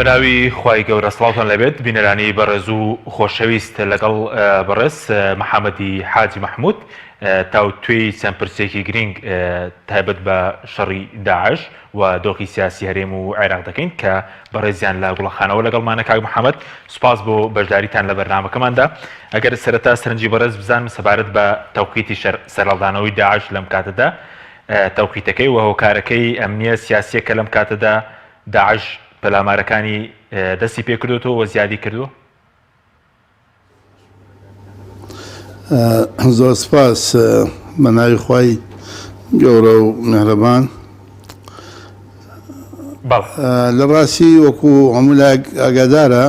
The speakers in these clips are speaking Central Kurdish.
بەناوی خوای گەورە سڵاوتان لەبێت بینەرانی بەڕێز و خۆشەویست لەگەڵ بەڕێز محەممەدی حاجی مححمود تاوتوێی چەندپرسێکی گرنگ تایبەت بە شەڕی داعش و دۆخی سیاسی هەرێم و عێراق دەکەین کە بەڕێزیان لە گوڵەخانەوە لەگەڵمانە کاک محەممەد سوپاس بۆ بەشداریتان لە بەرنامەکەماندا. ئەگەر سەرەتا سەرنجی بەڕێز بزانم سەبارەت بە تەوقیتی سەرهەڵدانەوەی داعش لەم کاتەدا تەوقیتەکەی و هۆکارەکەی ئەمنیە سیاسیەکە لەم کاتەدا داعش پەلامارەکانی دەستی پێ کردوەوە و زیادی کردووە. زۆر سپاس بە ناوی خوای گەورە و مێهرەبان. لە ڕاستی وەکو هەموو لای ئاگادارە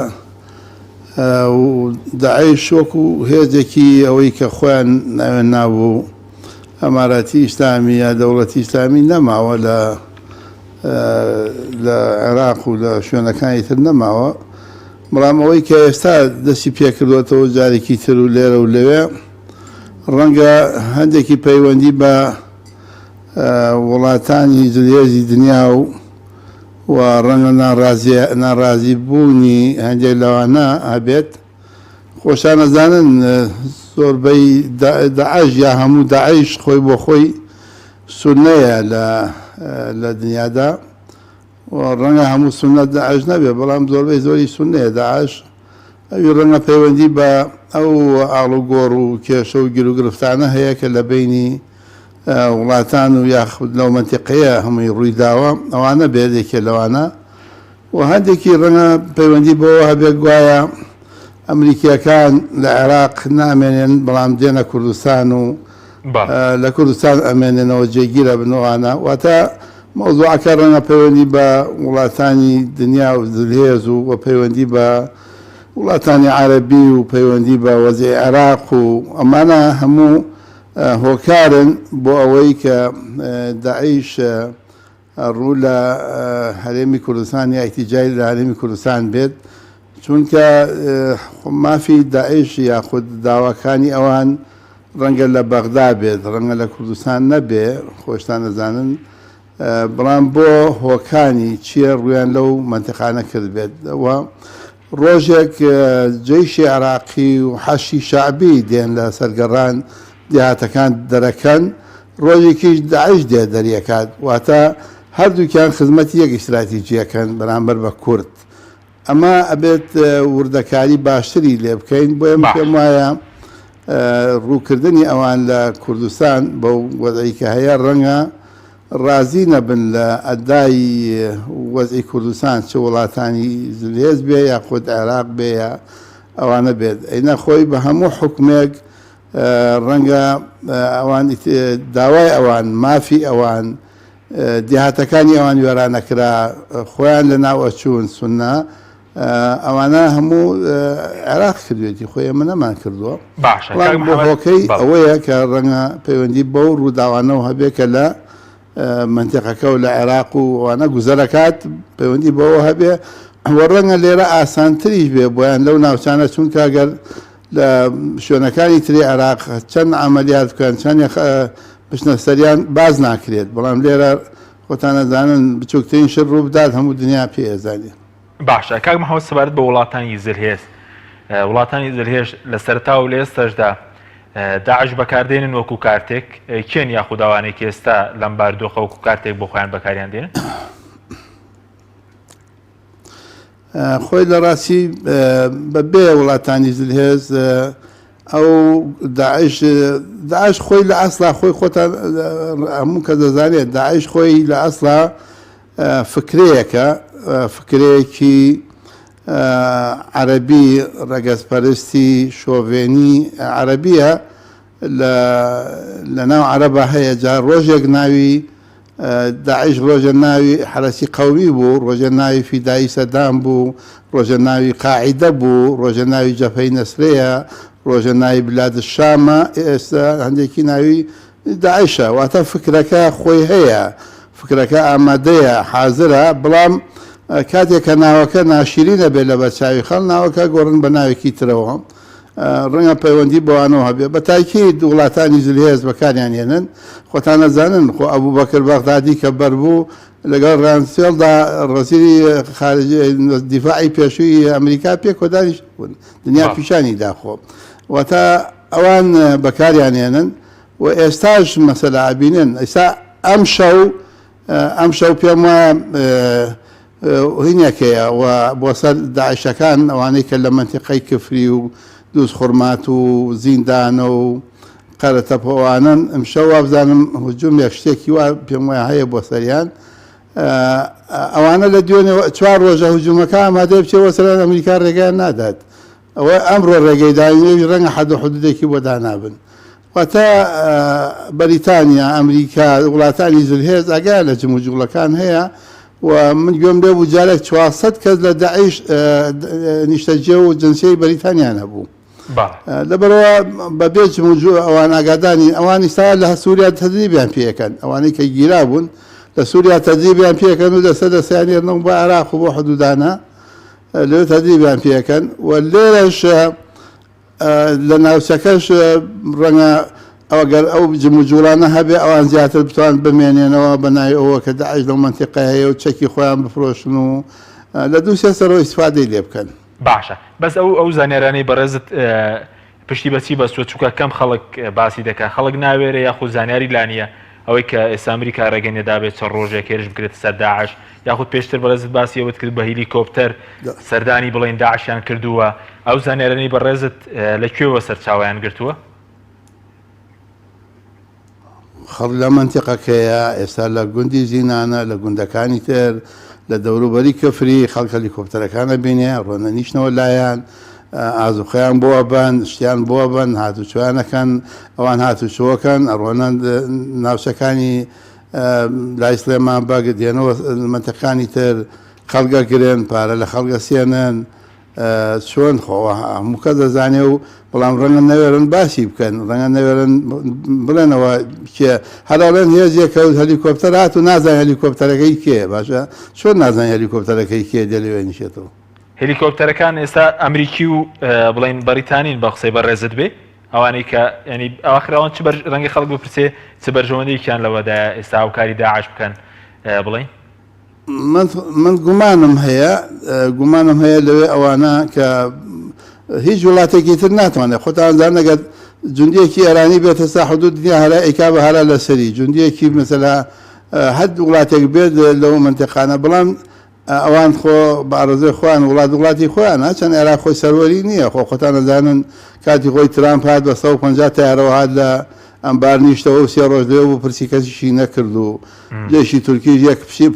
و داعش وەکو هێزێکی ئەوەی کە خۆیان ناوێن نابوو ئەماراتی ئیسلامی یا دەوڵەتی ئیسلامی نەماوە لە عێراق و لە شوێنەکانی تر نەماوە، بەڵام ئەوەی کە ئێستا دەستی پێکردوێتەوە جارێکی تر و لێرە و لەوێ ڕەنگە هەندێکی پەیوەندی بە وڵاتانی جلێژی دنیا و ڕەنگە ناڕازی بوونی هەندێک لەوانە هەبێت. خۆشان ئەزانن زۆربەی داعش یا هەموو داعش خۆی بۆ خۆی سونەیە لە دنیادا و ڕەنگە هەموو سونەت داعش نەبێ، بەڵام زۆربەی زۆری سونەیە داعش. ئەوی ڕەنگە پەیوەندی بە ئەو ئاڵ و گۆڕ و کێشە و گیر و گرفتانە هەیە کە لە بینی وڵاتان و یاخود لەو منتیقەیە هەمووی ڕووی داوە، ئەوانە بێدێکێ لەوانە و هەندێکی ڕەنگە پەیوەندی بەوە هەبێت گوایە ئەمریکیەکان لە عێراق نامێنێن بەڵام دێنە کوردستان و لە کوردستان ئەمێنێنەوە جێگیرە بنەوانە، واتە مەوزوعەکە ڕەنگە پەیوەندی بە وڵاتانی دنیا و دلهێز و پەیوەندی بە وڵاتانی عەرەبی و پەیوەندی بە وەزعی عێراق و ئەمانە هەموو هۆکارن بۆ ئەوەی کە داعش ڕوو لە هەرێمی کوردستان یا ئیحتیجای لە هەرێمی کوردستان بێت، چونکە مافی داعش یاخود داواکانی ئەوان ڕەنگە لە بەغدا بێت، ڕەنگە لە کوردستان نەبێ، خۆشتان دەزانن، بەڵام بۆ هۆکانی چییە ڕویان لەو منتیقانە کرد بێت. ئەوە ڕۆژێک جەیشی عێراقی و حەشی شەعبی دێن لە سەرگەڕان دیهاتەکان دەرەکەن، ڕۆژێکیش داعش دێ دەریەکات، واتە هەردووکیان خزمەتی یەک ئیستراتیجیەکەن بەرامبەر بە کورد. ئەمە ئەبێت وردەکاری باشتری لێ بکەین، بۆیە پێم وایە ڕووکردنی ئەوان لە کوردستان بەو وەزعی کە هەیە ڕەنگە ڕازی نەبن لە ئەدای وەزعی کوردستان چه وڵاتانی زلێز بێ یا خود عێراق بێ یا ئەوانە بێت. ئەینە خۆی بە هەموو حکومێک ڕەنگە ئەوان داوای ئەوان مافی ئەوان دیهاتەکانی ئەوان وێرانەکرا خۆیان لە ناو ئەچوون سونە، ئەوانە هەموو عێراق کردوێتی خۆی ئەمە نەمان کردووە. بەڵام بۆ هۆکەی ئەوەیە کە ڕەنگە پەیوەندی بەو ڕووداوانەوە هەبێ کە لە منتیقەکە و لە عێراق و ئەوانە گوزەرەکات پەیوەندی بەوە هەبێ وە ڕەنگە لێرە ئاسانتریش بێ بۆیان لەو ناوچانە، چونکە ئەگەر لە شوێنەکانی تری عێراق چەند عملیات بکەن چەند بچنە سەریان باز ناکرێت، بەڵام لێرە خۆتان ئەزانن بچووکترین شت ڕوو بدات هەموو دنیا پێ ئەزانێ. باشە کاک محەممەد، سەبارەت بە وڵاتانی زلهێز، وڵاتانی زلهێز لە سەرتا و لە ئێستاشدا داعش بەکاردێنن وەکو کارتێک کێن یاخود ئەوانەی کە ئێستا لەم بارودۆخە وەکو کارتێک بۆ خۆیان بەکاریان دێنن؟ خۆی لە ڕاستی بەبێ وڵاتانی زلهێز ئەو داعش خۆی لە ئەسڵا خۆی خۆتان هەموو کە دەزانێت داعش خۆی لە ئەسڵا فکرەیەکە، فکرەیەکی عەرەبی ڕەگەزپەرستی شۆڤێنی عەرەبیە لە ناو عەرەبە هەیە. جا ڕۆژێک ناوی داعش ڕۆژە ناوی حرەسی قەومی بوو، ڕۆژە ناوی فیدایی سەدام بوو، ڕۆژە ناوی قاعیدە بوو، ڕۆژە ناوی جەبهەی نەسرەیە، ڕۆژە ناوی بلاد الشامە، ئێستا هەندێکی ناوی داعشە. واتە فکرەکە خۆی هەیە، فکرەکە ئامادەیە، حازرە، بەڵام کاتێک کە ناوەکە ناشیرینە بێت لە بەرچاوی خەڵ ناوەکە گۆڕن بە ناوێکی ترەوە، ڕەنگە پەیوەندی بۆوانەوە هەبێ. بە تاکید وڵاتانی زلهێز بەکاریان هێنن، خۆتان ئەزانن خۆ ئەبوو بەکر بەغدادی کە بەربوو لەگەڵ ڕانسێڵدا ڕەزیری دیفاعی پێشووی ئەمریکا پێک کۆدانیش بوون دنیا پیشانی داخۆ واتە ئەوان بەکاریانێنن و ئێستاش مەسەلا ئابینن ئێستا ئەم شەو پێم وایە هینەکەیە و بۆ سەر داعشەکان ئەوانەی کە لە منتیقەی کفری و دووس خورمات و زیندانە و قەرەتەپەوانن ئەمشەو وابزانم هجوومێک شتێکی وا پێم وایە هەیە بۆ سەریان ئەوانە لە دوێنێ 4 ڕۆژە هجوومەکە ئامادە بچێەوە سەران ئەمریکا ڕێگەیان نادات ئەوە ئەمڕۆ ڕێگەی داینێوی ڕەنگە حەد و حودودێکی بۆ دانابن واتە بەریتانیا ئەمریکا وڵاتانی زلهێز ئەگای لە جموجوڵەکان هەیە و من گوێم لێ بوو جارێک 400 کەس لە داعش نیشتەجێ و جنسیەی بەریتانیان هەبوو لەبەرەوە بەبێ جموجوو ئەوان ئاگادانی ئەوانی ستا لە سووریا تەدریبیان پێەکەن ئەوانەی کە گیرا بوون لە سووریا تەدریبیان پێەکەن و دەسە دەسیانێنەوە بۆ عێراق و بۆ حدودانە لەوێ تەدریبیان پێەکەن و لێرەش لە ناوچەکەش ڕەنگە ئەوەگەر ئەو جموجوڵانە هەبێ ئەوان زیاتر بتوان بمێنێنەوە بەناوی ئەوە کە داعش لەو مەنتیقە هەیە و چەکی خۆیان بفرۆشن و لە دوو سێ سەرەوە ئیسفادەی لێ بکەن باشە بەس ئەو زانیارانەی بەڕێزت پشتی بەچی بەستوە چووکە کەم خەڵک باسی دەکات خەڵک ناوێرە یاخود زانیاری لانیە ئەوەی کە ئێستا ئەمریکا ڕێگەنێدا بێت چەند ڕۆژێک هێرش بکرێت سەر داعش یاخود پێشتر بەڕێزت باسی ئەوت کرد بە هیلیکۆپتەر سەردانی بڵێن داعشیان کردووە ئەو زانیارانەی بەڕێزت لەکوێوە سەرچاویان گرتووە خەڵ لە منتیقەکەیە ئێستا لە گوندی زینانە لە گوندەکانی تر لە دەوروبەری کەفری خەڵک هەلیکۆپتەرەکانە بینێ ڕۆنە نیشتنەوە لایەن ئازوخەیان بۆوە بن شتیان بۆوە بن هاتوچوانەکەن ئەوان هاتوچۆکەن ئەڕۆنە ناوچەکانی لای سلێمان بەگ دێنەوە منتیقەکانی تر خەڵگە گرن پارە لە خەڵگە سێنن چۆن خۆوە هەموو کە دەزانێ و بەڵام ڕەنگە نەوێرن باسی بکەن ڕەنگە نەوێرن بڵێنەوە کێ هەراڵێن هێزیە کەوت هەلیکۆپتەر هات و نازانێ هەلیکۆپتەرەکەی کێ باشە چۆن نازانێ هەلیکۆپتەرەکەی کێ دەلێوێ نیشێتەوە هەلیکۆپتەرەکان ئێستا ئەمریکی و بڵێن بەریتانین بە قسەی بەڕێزت بێ ئەوانەی کە ینی ئاخراوان چ ڕەنگە خەڵک بپرسێ چ بەرژەوەندەیەکیان لەوەدا ئێستا هاوکاری داعش بکەن بڵێن من گومانم هەیە لەوێ ئەوانە کە هیچ وڵاتێکی تر ناتوانێت خۆتانزان نەگەر جوندیەکی ئێرانی بێتە سا حدود دنیا هەرا ئەیکا بە هەرا لەسەری جوندیەکی مەسەلا هەر وڵاتێک بێت لەو منتیقانە بەڵام ئەوان خۆ بەڕێزەی خۆیان وڵاتی خۆیان چەند عێراق خۆی سەروەری نییە خۆتان نەزانن کاتی خۆی ترامپ هات بە 150 تایارەوە هات لە ئەمبار نیشتەوە و 3 ڕۆژ لێ بوو پرسی کەسیشی نەکرد و لێشی تورکی یەک پشی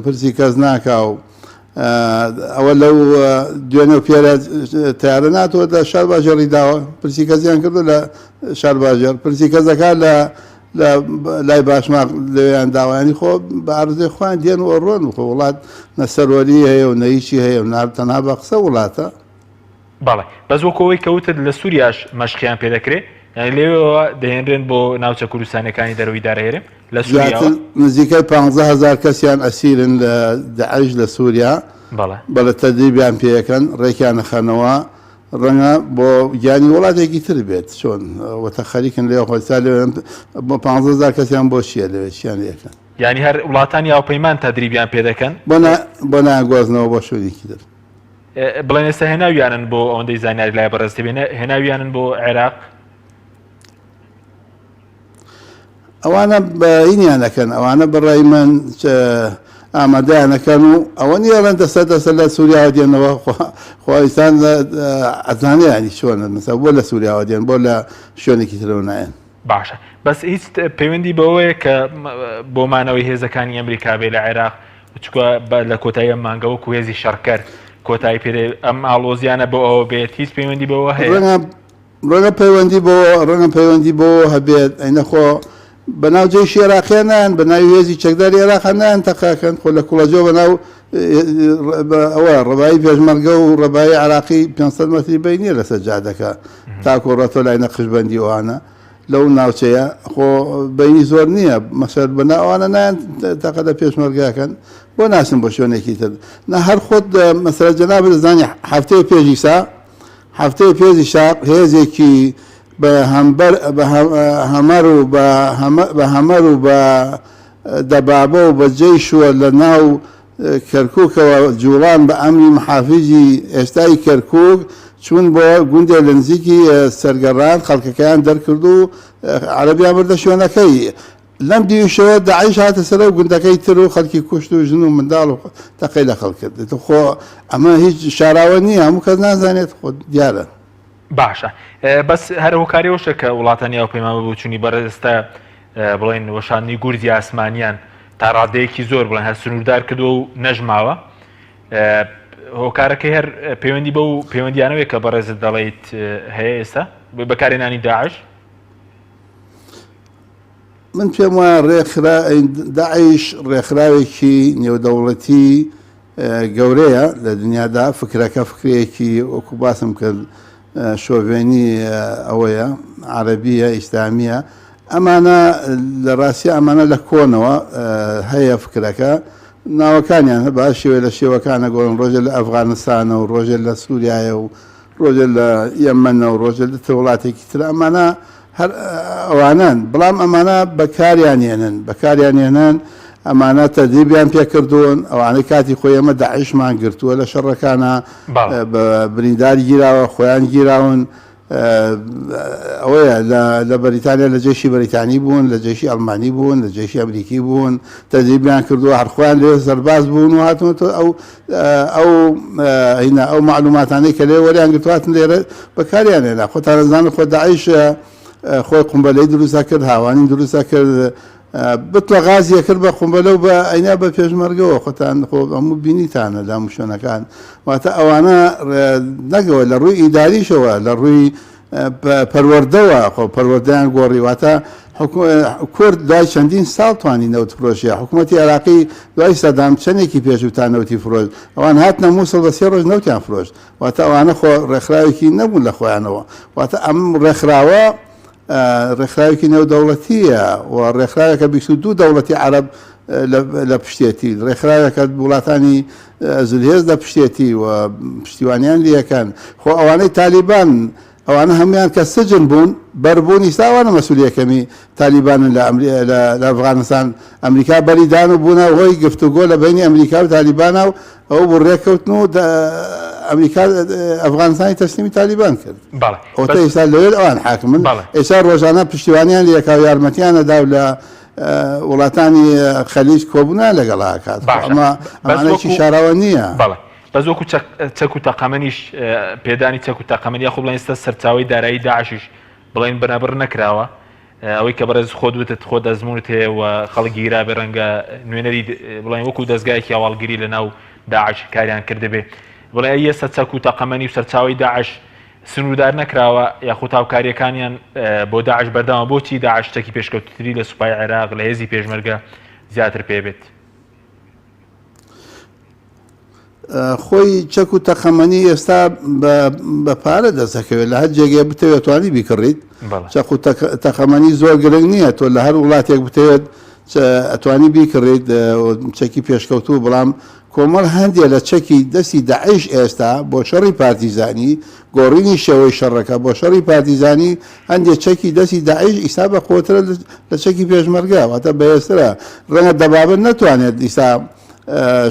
پرسی کەس ناکا و ئەوە لەو دوێنێ پێرە تیارە ناتەوە لە شار باژێڕی داوە پرسی کەسیان کردو لە شار باژێر پرسی کەسەکە لە لای باشماق لەوێیان داوایانی خۆ بە عەرزەی خۆیان دێن و ڕۆن و خۆ وڵات نەسەروەری هەیە و نەیچی هەیە و تەنها بە قسە وڵاتە بەڵێ بەس وەکەوەی کەوتت لە سووریاش مەشقیان پێ دەکرێت یعنی لێەوە دەهێنرێن بۆ ناوچە کوردستانەکانی دەرەوەی داهێرم لە سووریا نزیکەی 15,000 کەسیان ئەسیرن لە داعش لە سووریا بەڵە تەدریبیان پێەکەن ڕێکیان نەخەنەوە ڕەنگە بۆ گیانی وڵاتێکی تر بێت چۆن وەتە خەریکن لێ خۆستا لێ بۆ 15,000 کەسیان بۆ چیە لەوێ چیان لێکەن یعنی هەر وڵاتانی هاوپەیمان تەدریبیان پێ دەکەن بۆ نایگوازنەوە بۆ شوێنێکی تر بڵێن ئێستا هێناویانن بۆ ئەوەندەی زانیاری لای بەڕێزی بێنە هێناویانن بۆ عێراق ئەوانە بەینیانەکەن ئەوانە بەڕای من ئامادەیانەکەن و ئەوە نیەڵەن دەسە لە سووریاوە دێنەوە خۆئیسان ئەزانیانی چۆنە مەسا بۆ لە سووریاوە دێن بۆ لە شوێنێکی ترەوە نایەن باشە بەس هیچ پەیوەندی بەوەیە کە بۆ مانەوەی هێزەکانی ئەمریکا بێ لە عێراق چکە لە کۆتایی ئەم مانگەوەکو هێزی شەڕکەر کۆتایی پێ ئەم ئاڵۆزیانە بۆ ئەوە بێت هیچ پەیوەندی بەوە هەیە ڕەنگە پەیوەندی بۆ هەبێت ئەینە خۆ بەناوجێشی عێراقیانیان بە ناوی هێزی چەکداری عێراقیان تەقاکەن خۆ لە کوڵەجۆ بەناو ئەوە ڕێبایی پێشمەرگە و ڕێبایی عێراقی 500 مەتری بینیە لە سەجادەکە تاکو ڕەتۆ لای نەقشبەندی ئەوانە لەو ناوچەیە خۆ بینی زۆر نییە مەسەر بەنا ئەوانە نایەن تاقە لە پێشمەرگەکەن بۆ ناسن بۆ شوێنێکی تر نە هەر خۆت مەسەرە جەنابێت دەزانی هەفتەیە پێشی ساق هێزێکی بە هەمەر و بە دەبابە و بە جێیشوە لە ناو کەرکووکەوە جوڵان بە ئەمری محافیزی ئێستای کەرکووک چون بۆ گوندێ لە نزیکی سەرگەڕان خەڵکەکەیان دەرکرد و عەرەبیان بردە شوێنەکەی لەم دیویشەوە داعیش هاتە سەر و گوندەکەی تر و خەڵکی کوشت و ژن و منداڵ و تەقەی لە خەڵ کرد خۆ ئەمە هیچ شاراوە نییە هەموو کەس نازانێت خۆ دیارە باشە بەس هەر هۆکاری ئەوشە کە وڵاتانی ئەوپەیمانە بۆ چوونی بەڕێستا بڵێن وەشاندنی گورزی ئاسمانیان تا ڕادەیەکی زۆر بڵێن هەر سنووردار کردو و نەژماوە هۆکارەکەی هەر پەیوەندی بە و پەیوەندیانەوەی کە بەڕێزت دەڵێیت هەیە ئێستا بەکارهێنانی داعش من پێم وایە داعش ڕێکخراوێکی نێودەوڵەتی گەورەیە لە دنیادا فکرەکەی وەکو باسم کرد شۆڤێنی ئەوەیە عەرەبیە ئیسلامیە ئەمانە لە ڕاستی ئەمانە لە کۆنەوە هەیە فکرەکە ناوەکانیان هە باش شێوە لە شێوەکانە گۆڕن ڕۆژە لە ئەفغانستانە و ڕۆژە لە سووریایە و ڕۆژە لە یەمەنە و ڕۆژە لە وڵاتێکی تر ئەمانە هەر ئەوانان بەڵام ئەمانە بەکاریانێنن ئەمانە تەدریبیان پێکردوون ئەوانەی کاتی خۆی ئەمە داعشمان گرتووە لە شەڕەکانە برینداری گیراوە خۆیان گیراون ئەوەیە لە بەریتانیا لە جێشی بەریتانی بوون لە جێشی ئەڵمانی بوون لە جێشی ئەمریکی بوون تەدریبیان کردووە هەرخۆیان لێ سەرباز بوون و هاتونەوە ئەو معلوماتانەی کە لێ وەریان گرتواتن لێرە بەکاریانێنا خۆتان دەزانن خۆ داعش خۆی قومبەلەی دروستە کرد هاوانی دروستە کرد بتوە غازیە کرد بە قومبەلە و بە ئەینا بە پێشمەرگەوە خۆتان خۆ هەموو بینیتانە لە موشۆنەکان واتە ئەوانە نەگەوە لە ڕووی ئیداریشەوە لە ڕووی پەروەردەوە خۆ پەروەردەیان گۆڕی واتە کورد دوای چەندین ساڵ توانی نەوت فرۆشیە حکوومەتی عێراقی دوای سەدام چەندێکی پێشوتان نەوتی فرۆشت ئەوان هاتنە مووسڵ بە 3 ڕۆژ نەوتیان فرۆشت واتە ئەوانە خۆ ڕێکخراوێکی نەبوون لە خۆیانەوە واتە ئەم ڕێکخراوە ڕێکخراوێکی نێودەوڵەتیە و ڕێکخراوێکە 22 دەوڵەتی عەرەب لە پشتێتی ڕێکخراوێکە وڵاتانی زولهێز لە پشتێتی و پشتیوانیان لیەکەن خۆ ئەوانەی تالیبان ئەوانە هەمویان کە سجن بوون بەربوونی ساوانە مەسوولیەکەمی تالیبانن لە ئەفغانستان ئەمریکا بەریدان و بوونە هۆی گفتوگۆ لە بینی ئەمریکا و تالیبانە و ئەو بڕێککەوتن و ئەمریکا ئەفغانستانی تەسلیمی تالیبان کرد ئەوتە ئێستا لەوێت ئەوان حاکمن ئێستا ڕۆژانە پشتیوانیان لیەکا و یارمەتیانەدا لە وڵاتانی خەلیج کۆبوونە لەگەڵ هاکات ئەمانێکی شاراوە نییە بەس وەکو چەک و تەقەمەنیش پێدانی چەک و تەقەمەنی خۆ بڵێن ئێستا سەرچاوی دارایی داعشیش بڵێن بەرابەر نەکراوە ئەوەی کە بەڕێز خۆ دوتت خۆ دەزمونت هەیە و خەڵک گیرا بێ ڕەنگە نوێنەری بڵێن وەکو دەستگایەکی هەواڵگیری لە ناو داعش کاریان کردبێ بڵێ ئێستا چەک و تەقەمەنی و سەرچاوی داعش سنووردار نەکراوە یاخود هاوکاریەکانیان بۆ داعش بەردەوامە بۆچی داعش چەکی پێشکەوتتری لە سوپای عێراق لە هێزی پێشمەرگە زیاتر پێبێت خۆی چەک و تەقەمەنی ئێستا بە پارە دەستەکەوێت لە هەر جێگێ بتەوێت توانی بیکڕیت چەک و تەقەمەنی زۆر گرنگ نییە تۆ لە هەر وڵاتێک بتەوێت ئەتوانی بیکڕیت چەکی پێشکەوتوو بەڵام کۆمەڵ هەندێک لە چەکی دەستی داعش ئێستا بۆ شەڕی پارتیزانی گۆڕینی شێوەی شەڕەکە بۆ شەڕی پارتیزانی هەندێک چەکی دەستی داعش ئیسا بە خۆترە لە چەکی پێشمەرگە واتە بەهێسترە ڕەنگە دەبابەت نەتوانێت ئیسا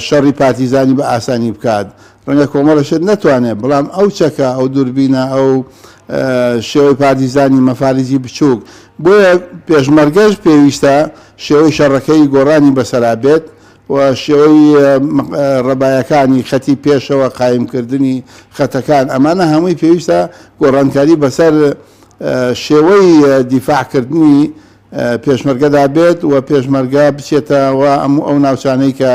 شەڕی پارتیزانی بە ئاسانی بکات ڕەنگە کۆمەڵەشت نەتوانێت بەڵام ئەو چەکە ئەو دووربینە ئەو شێوەی پارتیزانی مەفارزی بچووک بۆیە پێشمەرگەش پێویستە شێوەی شەڕەکەی گۆڕانی بەسەرابێت و شێوەی ڕەبایەکانی خەتی پێشەوە قایمکردنی خەتەکان ئەمانە هەمووی پێویستە گۆڕانکاری بەسەر شێوەی دیفاعکردنی پێشمەرگەدا بێت و پێشمەرگە بچێتەوە ئەو ناوچانەی کە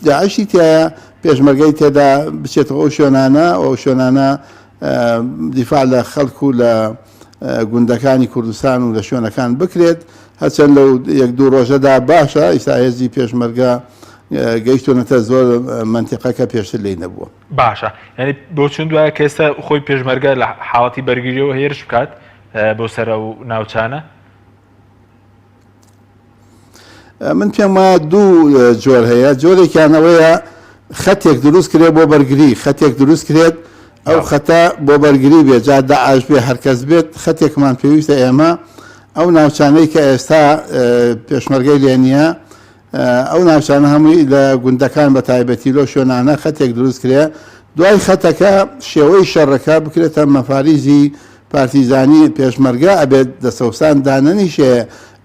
داعشی تایە پێشمەرگەی تێدا بچێتەوە ئەو شوێنانە ئەو شوێنانە دیفاع لە خەڵکو و لە گوندەکانی کوردستان و لە شوێنەکان بکرێت هەرچەند لەو 1-2 ڕۆژەدا باشە ئیستا هێزی پێشمەرگە گەیشتونەتە زۆر منتیقەکە پێشتر لێی نەبووە باشە یعنی بۆ چون دوایە کە ئێستا خۆی پێشمەرگە لە حاڵەتی بەرگریەوە هێرش بکات بۆ سەر و ناوچانە من پێم وایە 2 جۆر هەیە جۆرێکیانەوەیە خەتێک دروست کرێت بۆ بەرگری خەتێک دروست کرێت ئەو خەتە بۆ بەرگری بێت جا داعش بێ هەرکەس بێت خەتێکمان پێویستە ئێمە ئەو ناوچانەی کە ئێستا پێشمەرگەی لێ نییە ئەو ناوچانە هەمووی لە گوندەکان بە تایبەتی لۆ شوێنانە خەتێک دروست کرێ دوای خەتەکە شێوەی شەڕەکە بکرێتە مەفاریزی پارتیزانی پێشمەرگە ئەبێت دەسەوسان دانەنیشێ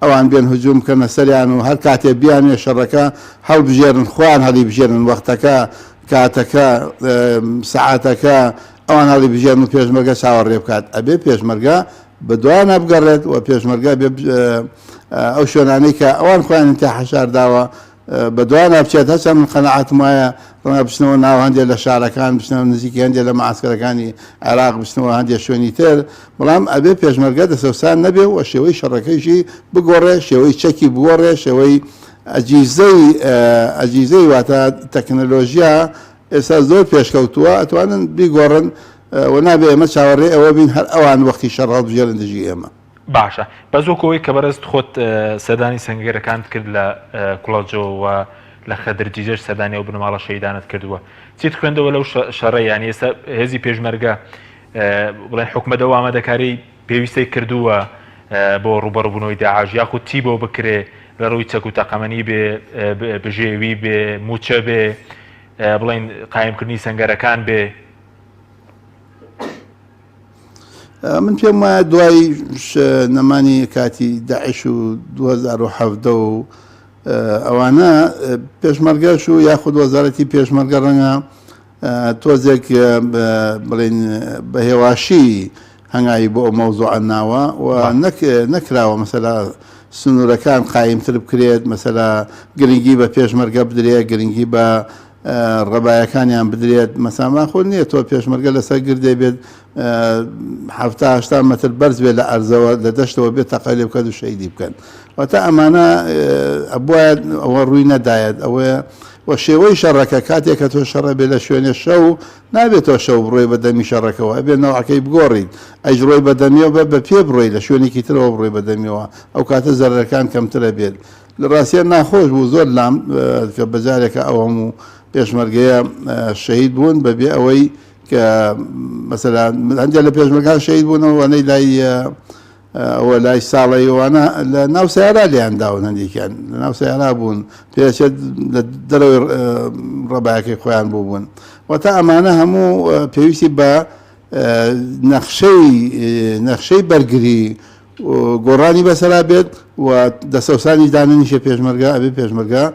ئەوان بێن هجووم کردنە سەریان و هەر کاتێ بیانێ شەڕەکە هەڵبژێرن خوان هەڵی بژێرن وەختەکە کاتەکە سەعاتەکە ئەوان هەڵی بژێرن و پێشمەرگە چاوەڕێ بکات ئەبێ پێشمەرگە بەدوانە بگەڕێت و پێشمەرگە بێ ئەو شوێنانەی کە ئەوان خۆیان تا حەشار داوە بەدوانە بچێت هەچەند من قەنەعەتم وایە ڕەنگە بچنەوە ناو هەندێک لە شارەکان بچنەوە نزیکی هەندێک لە مەعسکەرەکانی عێراق بچنەوە هەندێک شوێنی تر بەڵام ئەبێ پێشمەرگە دەسەوسان نەبێ و شێوەی شەڕەکەیشی بگۆڕێ شێوەی چەکی بگۆڕێ شێوەی ئەجیزەی واتە تەکنەلۆژیا ئێستا زۆر پێشکەوتووە ئەتوانن بیگۆڕن و نابێ ئێمە چاوەڕێ ئەوە بین هەر ئەوان وەختی شەڕ هەڵبژێرن دژی ئێمە باشە بەزۆکەوەی کە بەرەست خۆت سەدانی سەنگەرەکانت کرد لە کوڵەجەوە لە خەدرجیجەش سەدانی و بنەماڵە شەیدانت کردووە چیت خوێندەوە لەو شەڕە یانی ئێستا هێزی پێشمەرگە بڵێن حکومەتەوە ئامادەکاری پێویستەی کردووە بۆ ڕوبەڕبوونەوەی داعش یاخود چی بۆ بکرێ لە ڕووی چەک و تەقەمەنی بێ بژێوی بێ موچە بێ بڵێن قایمکردنی سەنگەرەکان بێ من پێم وایە دوای نەمانی کاتی داعش و 2017 و ئەوانە پێشمەرگەش و یاخود وەزارەتی پێشمەرگە ڕەنگە تۆزێک بڵێن بە هێواشی هەنگاوی بۆ ئەو مەوزوعە ناوە و نەکراوە مەسەلا سنوورەکان قایمتر بکرێت مەسەلا گرنگی بە پێشمەرگە بدرێت گرنگی بە ڕەبایەکانیان بدرێت مەساما خۆ نییە تۆ پێشمەرگە لەسەر گردێ بێت 70 مەتر بەرز بێت لە ئەرزەوە لە دەشتەوە بێت تەقەلێ بکات و شەیدی بکەن واتە ئەمانە ئەبواە ئەوە ڕووی نەدایەت ئەوەیە و شێوەی شەڕەکە کاتێک کە تۆ شەڕە بێت لە شوێنێ شەو نابێت تۆ شەو بڕۆی بەدەمی شەڕەکەەوە ئەبێ نەوەکەی بگۆڕیت ئەیش ڕۆی بەدەمیەوە بە پێ بڕۆی لە شوێنێکی ترەوە بڕۆی بەدەمیەوە ئەو کاتە زەرەکان کەمترە بێت لە ڕاستیە ناخۆش بوو زۆر لام کە بەجارێکە ئەو هەموو پێشمەرگەیە شەهید بوون بەبێ ئەوەی کە مەسەلا هەندێک لە پێشمەرگان شەهید بوونەوە وانەی ئەوە لای ساڵەیەوانە لە ناو سیارا لیان داون هەندێکیان لە ناو سیارا بوون پێچێت لە دەرەوەی ڕەبایەکەی خۆیان بوون واتە ئەمانە هەموو پێویستی بە نەخشەی بەرگری گۆڕانی بەسەرا بێت و دەسەوسانی دانەنیشە پێشمەرگە ئەبێ پێشمەرگە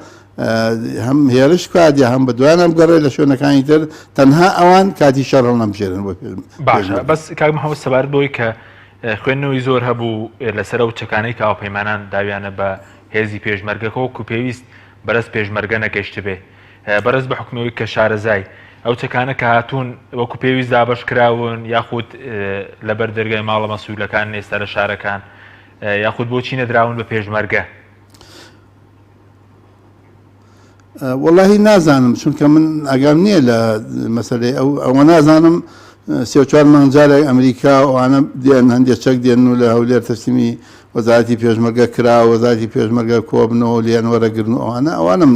هەم هێرش کات یا هەم بەدوانم گەڕێ لە شوێنەکانی تر تەنها ئەوان کاتی شەڕ نەبژێرن بۆ باشە بەس کاک محەممەد سەبارەت بۆی کە خوێندنەوەی زۆر هەبوو لەسەر ئەو چەکانەی کە ئاوپەیمانان داویانە بە هێزی پێشمەرگەکەەوە و پێویست بەرز پێشمەرگە نەگەشت بێ بەرز بە حکومەوەی کە شارەزای ئەو چەکانە کە هاتوون وەکو پێویست دابش کراون یاخود لەبەر دەرگای ماڵە مەسوولەکان ئێستا لە شارەکان یاخود بۆچی نەدراون بە پێشمەرگە واللهی نازانم چونکە من ئەگام نییە لە مەسەلەی ئەوە نازانم 34 مانجارێک ئەمریکا ئەوانە دێن هەندێک چەک دێن و لە هەولێر تەسلیمی وەزارەتی پێشمەرگە کرا وەزارەتی پێشمەرگە کۆبنەوە لیان وەرەگرن و ئەوانم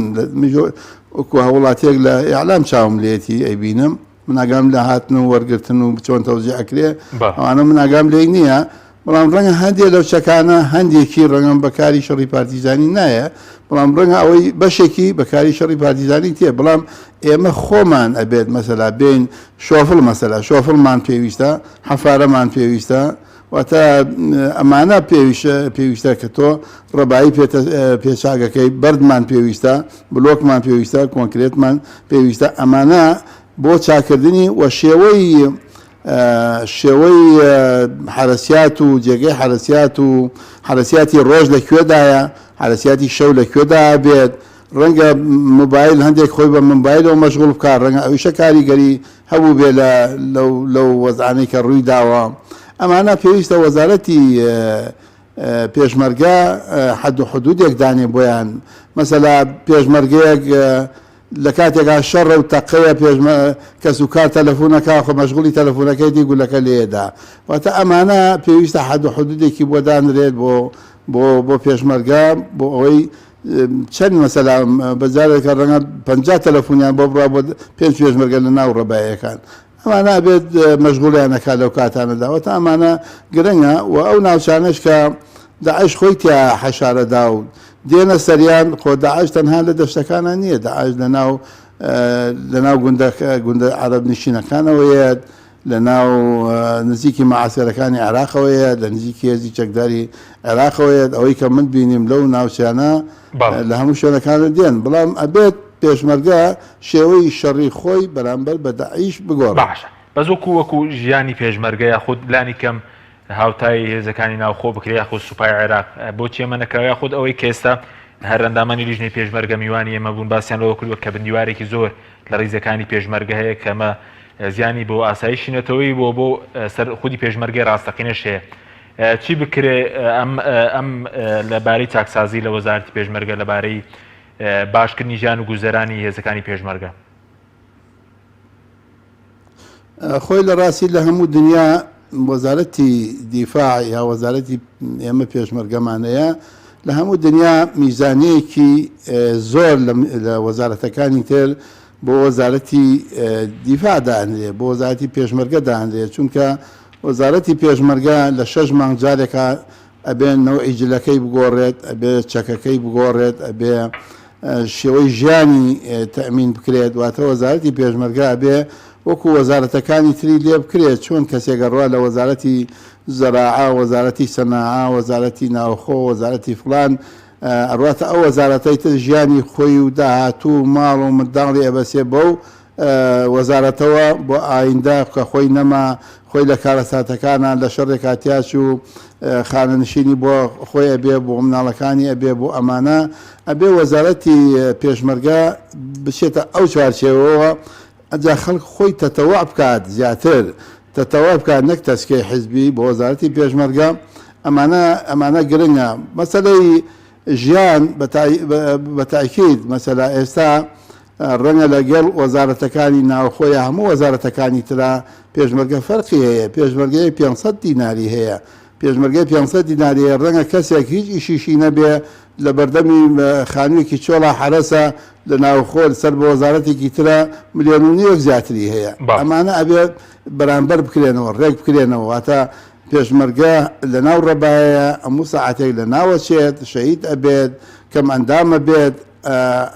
وەکو هەوڵاتێک لە ئیعلام چاوم لێتی ئەیبینم من ئاگام لە هاتن و وەرگرتن و چۆن تەوزیع ئەکرێ ئەوانە من ئاگام لێ نییە بەڵام ڕەنگە هەندێک لەو چەکانە هەندێکی ڕەنگەم بەکاری شەڕی پارتیزانی نایە بەڵام ڕەنگە ئەوەی بەشێکی بەکاری شەڕی پارتیزانی تێ بەڵام ئێمە خۆمان ئەبێت مەسەلا بین شۆفڵ مەسەلا شۆفڵمان پێویستە حەفارەمان پێویستە واتە ئەمانە پێویستە کە تۆ ڕەبایی پێچاگەکەی بەردمان پێویستە بلۆکمان پێویستە کۆنکرێتمان پێویستە ئەمانە بۆ چاکردنی و شێوەی حرەسیات و جێگەی حرەسیاتی ڕۆژ لەکوێدایە حرەسیاتی شەو لەکوێدا بێت ڕەنگە موبایل هەندێک خۆی بە موبایلەوە مەشغوڵ بکات ڕەنگە ئەویشە کاریگەری هەبوو بێ لەو وەزعانەی کە ڕووی داوە ئەمانە پێویستە وەزارەتی پێشمەرگە حەد و حدودێک دانێ بۆیان مەسەلا پێشمەرگەیەک لە کاتێکا شەڕە و تەقەیە کەس و کار تەلەفۆنەکە خۆ مەشغوڵی تەلەفۆنەکەی دی گولەکە لێدا واتە ئەمانە پێویستە حەد و حدودێکی بۆ دانرێت بۆ پێشمەرگە بۆ ئەوەی چەند مەسەلا بەجارێکە ڕەنگە 50 تەلەفۆنیان بۆ بڕا بۆ 5 پێشمەرگە لە ناو ڕەبایەکان ئەمانە بێت مەشغوڵیانەکە لەو کاتانەدا واتە ئەمانە گرنگە و ئەو ناوچانش کە داعش خۆی تیا حەشارەدا و دێنە سەریان خۆ داعش تەنها لە دەشتەکانە نییە داعش لەناو گوندە عەرەب نشینەکانەوەیە لە ناو نزیکی مەعاسکەرەکانی عێراقەوەیە لە نزیکی هێزی چەکداری عێراقەوەیە ئەوەی کە من بینیم لەو ناوچانە لە هەموو شوێنەکانە دێن بەڵام ئەبێت پێشمەرگە شێوەی شەڕی خۆی بەرامبەر بە داعش بگۆڕ باشە بەس وەکو ژیانی پێشمەرگە یاخود لانی کەم هاوتای هێزەکانی ناوخۆ بکرێ یاخود سوپای عێراق بۆچی ئەمە نەکراوە یاخود ئەوەی کە ئێستا هەر ئەندامانی لیژنەی پێشمەرگە میوانی ئێمە بوون باسییان لەوە کردووە کە بندیوارێکی زۆر لە ڕیزەکانی پێشمەرگە هەیە کەمە زیانی بۆ ئاسایشینەتەوەی بۆ سەر خودی پێشمەرگەی ڕاستەقینەش هەیە چی بکرێ ئەم لەبارەی چاکسازی لە وەزارەتی پێشمەرگە لەبارەی باشکردنی ژیان و گوزەرانی هێزەکانی پێشمەرگە خۆی لە ڕاستی لە هەموو دنیا وەزارەتی دیفاع یا وەزارەتی ئێمە پێشمەرگەمانەیە لە هەموو دنیا میزانەیەکی زۆر لە وەزارەتەکانی تر بۆ وەزارەتی دیفاع داهەندرێ بۆ وەزارەتی پێشمەرگە داهەندرێ چونکە وەزارەتی پێشمەرگە لە 6 مانگ جارێکە ئەبێ نەوعی جلەکەی بگۆڕێت ئەبێ چەکەکەی بگۆڕێت ئەبێ شێوەی ژیانی تەمین بکرێت واتە وەزارەتی پێشمەرگە ئەبێ وەکو وەزارەتەکانی تری لێ بکرێت چۆن کەسێگەڕوا لە وەزارەتی زەراعا وەزارەتی سەناعا وەزارەتی ناوخۆ وەزارەتی فڵان ئەڕاتە ئەو وەزارەتەی تر ژیانی خۆی و داهاتوو ماڵ و منداڵی ئەبەسێ بەو وەزارەتەوە بۆ ئایندە کە خۆی نەما خۆی لە کارەساتەکانە لە شەڕێک هاتیاچ و خانەنشینی بۆ خۆی ئەبێ بۆ مناڵەکانی ئەبێ بۆ ئەمانە ئەبێ وەزارەتی پێشمەرگە بچێتە ئەو چوارچێوەوە ئەجا خەڵک خۆی تەتەوە بکات زیاتر تەتەوە بکات نەک تەسکەی حیزبی بۆ وەزارەتی پێشمەرگە ئەمانە گرنگە مەسەلەی ژیان بە تاکید مەسەلا ئێستا ڕەنگە لەگەڵ وەزارەتەکانی ناوخۆیە هەموو وەزارەتەکانی ترا پێشمەرگە فەرقی هەیە پێشمەرگەی 500 دیناری هەیە پێشمەرگەی 500 دیناری هەیە ڕەنگە کەسێک هیچ ئیشیشی نەبێ لە بەردەمی خانوویەکی چۆڵا حرەسە لە ناوخۆ سەر بە وەزارەتێکی ترە ملیۆن و نیوەک زیاتری هەیە ئەمانە ئەبێت بەرامبەر بکرێنەوە ڕێک بکرێنەوە واتە پێشمەرگە لە ناو ڕێبایە هەموو ساعاتێک لە ناوەچێت شەهید ئەبێت کەم ئەندامە بێت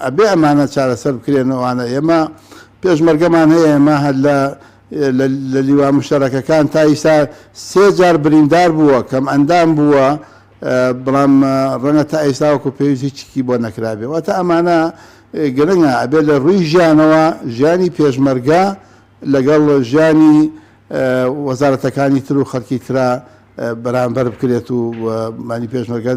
ئەبێ ئەمانە چارەسەر بکرێنەوەوانە ئێمە پێشمەرگەمان هەیە ئێمە هەر لە لیوا مشتەرەکەکان تا ئیسا 3 جار بریندار بووە کەم ئەندام بووە بەڵام ڕەنگە تا ئێستاوەکو پێویستی چیکی بۆ نەکرابێ واتە ئەمانە گرنگە ئەبێ لە ڕووی ژیانەوە ژیانی پێشمەرگە لەگەڵ ژیانی وەزارەتەکانی تر و خەڵکی ترا بەرامبەر بکرێت و مانی پێشمەرگە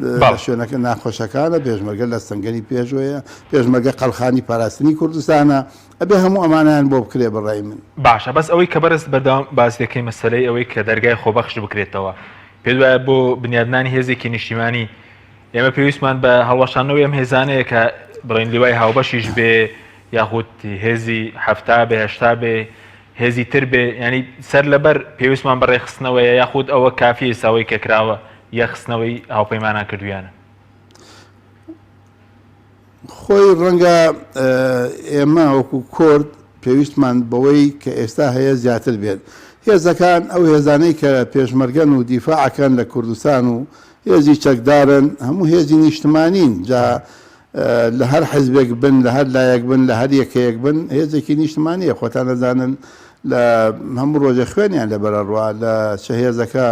لە شوێنەکە ناخۆشەکانە پێشمەرگە لە سنگەری پێشوەیە پێشمەرگە قەڵخانی پاراستنی کوردستانە ئەبێ هەموو ئەمانیان بۆ بکرێ بەڕای من باشە بەس ئەوەی کە بەرز بەردەوام باس دەکەی مەسەلەی ئەوەی کە دەرگای خۆبەخش بکرێتەوە پێ وایە بۆ بنیادنانی هێزێکی نیشتیمانی ئێمە پێویستمان بە هەڵوەشانەوەی ئەم هێزانەیە کە بڕین لیوای هاوبەشیش بێ یاخود هێزی هەفتا بێ هەشتا بێ هێزی تر بێ ینی سەر لەبەر پێویستمان بەڕێخستنەوەیە یاخود ئەوە کافی ئێساوەی کە کراوە یەخستنەوەی هاوپەیمانان کردویانە خۆی ڕەنگە ئێمە وەکو کورد پێویستمان بەوەی کە ئێستا هەیە زیاتر بێت هێزەکان ئەو هێزانەی کە پێشمەرگەن و دیفاعەکەن لە کوردستان و هێزی چەکدارن هەموو هێزی نیشتمانین جا لە هەر حزبێک بن لە هەر لایەک بن لە هەر یەکەیەک بن هێزێکی نیشتمانیە خۆتان نەزانن لە هەموو ڕۆژە خوێنیان لە بەرەڕوا لە چه هێزەکە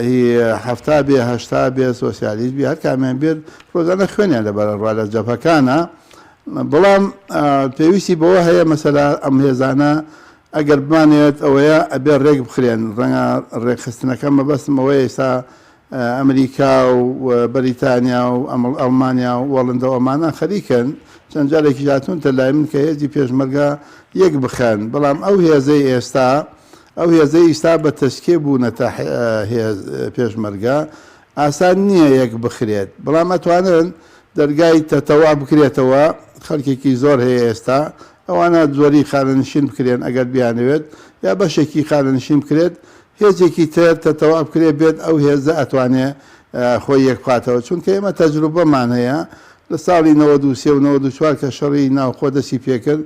هی هەفتا بێ هەشتا بێ سۆسیالیست بێ هەر کامیان بێت ڕۆژانە خوێنیان لە بەرەڕوا لە جەبهەکانە بەڵام پێویستی بەوە هەیە مەسەلا ئەم هێزانە ئەگەر بمانێت ئەوەیە ئەبێ ڕێک بخرێن ڕەنگە ڕێکخستنەکە مەبەستم ئەوەیە ئێستا ئەمریکا و بەریتانیا و ئەڵمانیا و وەڵندە ئەمانە خەریکن چەند جارێکی هاتوونتە لای من کە هێزی پێشمەرگە یەک بخەن بەڵام ئەو هێزەی ئێستا بە تەشکێ بوونەتە پێشمەرگە ئاسان نییە یەک بخرێت بەڵام ئەتوانن دەرگای تەتەوا بکرێتەوە خەڵکێکی زۆر هەیە ئێستا ئەوانە زۆری خانەنشین بکرێن ئەگەر بیانەوێت یا بەشێکی خانەنشین بکرێت هێزێکی تر تەتەوا بکرێت بێت ئەو هێزە ئەتوانێت خۆی یەک بخاتەوە چونکە ئێمە تەجروبەمان هەیە لە ساڵی 93 و 94 کە شەڕی ناوخۆ دەستی پێکرد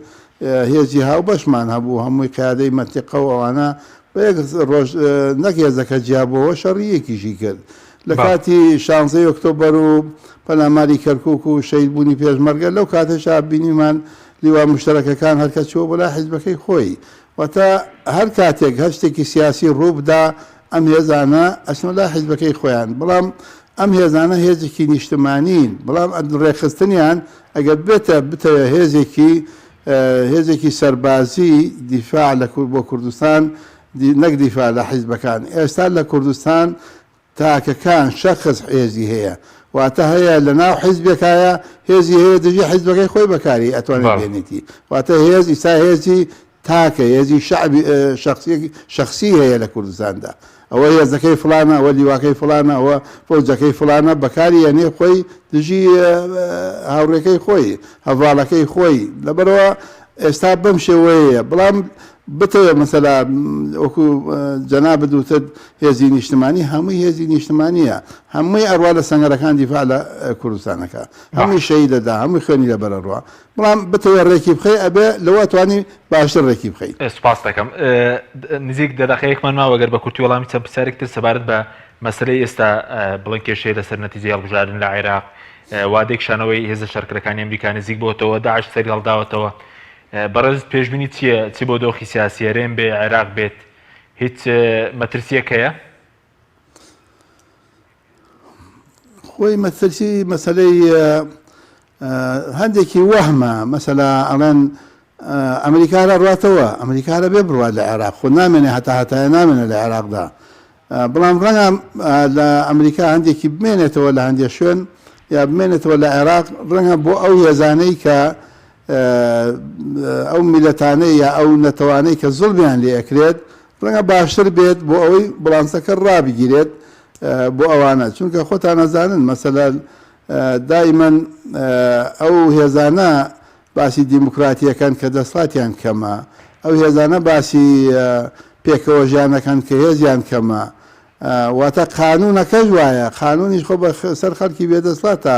هێزی هاوبەشمان هەبوو هەمووی قیادەی مەنتیقە و ئەوانە بە یەک ڕۆژ نەک هێزەکە جیابەوە شەڕیەکیشی کرد لە کاتی 16 ئۆکتۆبەر و پەلاماری کەرکووک و شەیدبوونی پێشمەرگە لەو کاتەشا بینیمان لیوا مشتەرەکەکان هەرکە چوە بەلا حیزبەکەی خۆی واتە هەر کاتێک هەر شتێکی سیاسی ڕووبدا ئەم هێزانە ئەچنە لا حیزبەکەی خۆیان بەڵام ئەم هێزانە هێزێکی نیشتمانین بەڵام ڕێخستنیان ئەگەر بێتە بتەوە هێزێکی سەربازی دیفاع بۆ کوردستان نەک دیفاع لە حیزبەکان ئێستا لە کوردستان تاکەکان شەخص هێزی هەیە واتە هەیە لە ناو حیزبێکایە هێزی هەیە دژی حیزبەکەی خۆی بەکاری ئەتوانێت بێنێتی واتە هێز ئیسا هێزی تاکە هێزی شعبی شخصی هەیە لە کوردستاندا ئەوە هێزەکەی فلانە ئەوە لیواکەی فلانە ئەوە فەوجەکەی فلانە بەکاری یەنێ خۆی دژی هاوڕێکەی خۆی هەڤاڵەکەی خۆی لەبەرەوە ئێستا بەم شێوەیە بەڵام بتەوە مەسەلا وەکو جەنابەت وتت هێزی نیشتمانی هەمووی هێزی نیشتمانیە هەمووی ئەڕوا لە سەنگەرەکان دیفاع لە کوردستانەکە هەمووی شەهید دەدا هەمووی خوێنی لە بەرەڕوا بەڵام بتەوە ڕێکی بخەی ئەبێ لەوە توانی باشتر ڕێکی بخەیت. سپاس دەکەم نزیک دەدەقەیەکمان ماوە گەر بە کورتی وەڵامی چەند پرسیارێکتر سەبارەت بە مەسەلەی ئێستا بڵند کێشەیە لەسەر نەتیجەی هەڵبژاردن لە عێراق وادێک شانەوەی هێزە شەڕکرەکانی ئەمریکا نزیک بۆتەوە داعش سەری هەڵداوەتەوە بەڕێز پێشبینی چی بۆ دۆخی سیاسی هەرێم بێ عێراق بێت هیچ مەترسیەک هەیە؟ خۆی مەترسی مەسەلەی هەندێکی وەهمە مەسەلا ئەڵێن ئەمریکا لە ڕاتەوە ئەمریکا لە بێ بڕوات لە عێراق خۆ نامێنێ هەتاهەتایە نامێنێت لە عێراقدا بەڵام ڕەنگە لە ئەمریکا هەندێکی بمێنێتەوە لە هەندێک شوێن یا بمێنێتەوە لە عێراق ڕەنگە بۆ ئەو هێزانەی کە ئەو میلەتانەی یا ئەو نەتەوانەی کە زوڵمیان لێ ئەکرێت ڕەنگە باشتر بێت بۆ ئەوەی بڵانسەکە ڕابگیرێت بۆ ئەوانە چونکە خۆتان نەزانن مەسەلا دایمەن ئەو هێزانە باسی دیموکراتیەکان کە دەسڵاتیان کەمە ئەو هێزانە باسی پێکەوە ژیانەکان کە هێزیان کەمە واتە قانونەکەش وایە قانونیش خۆ بە سەر خەڵکی بێدەسڵاتە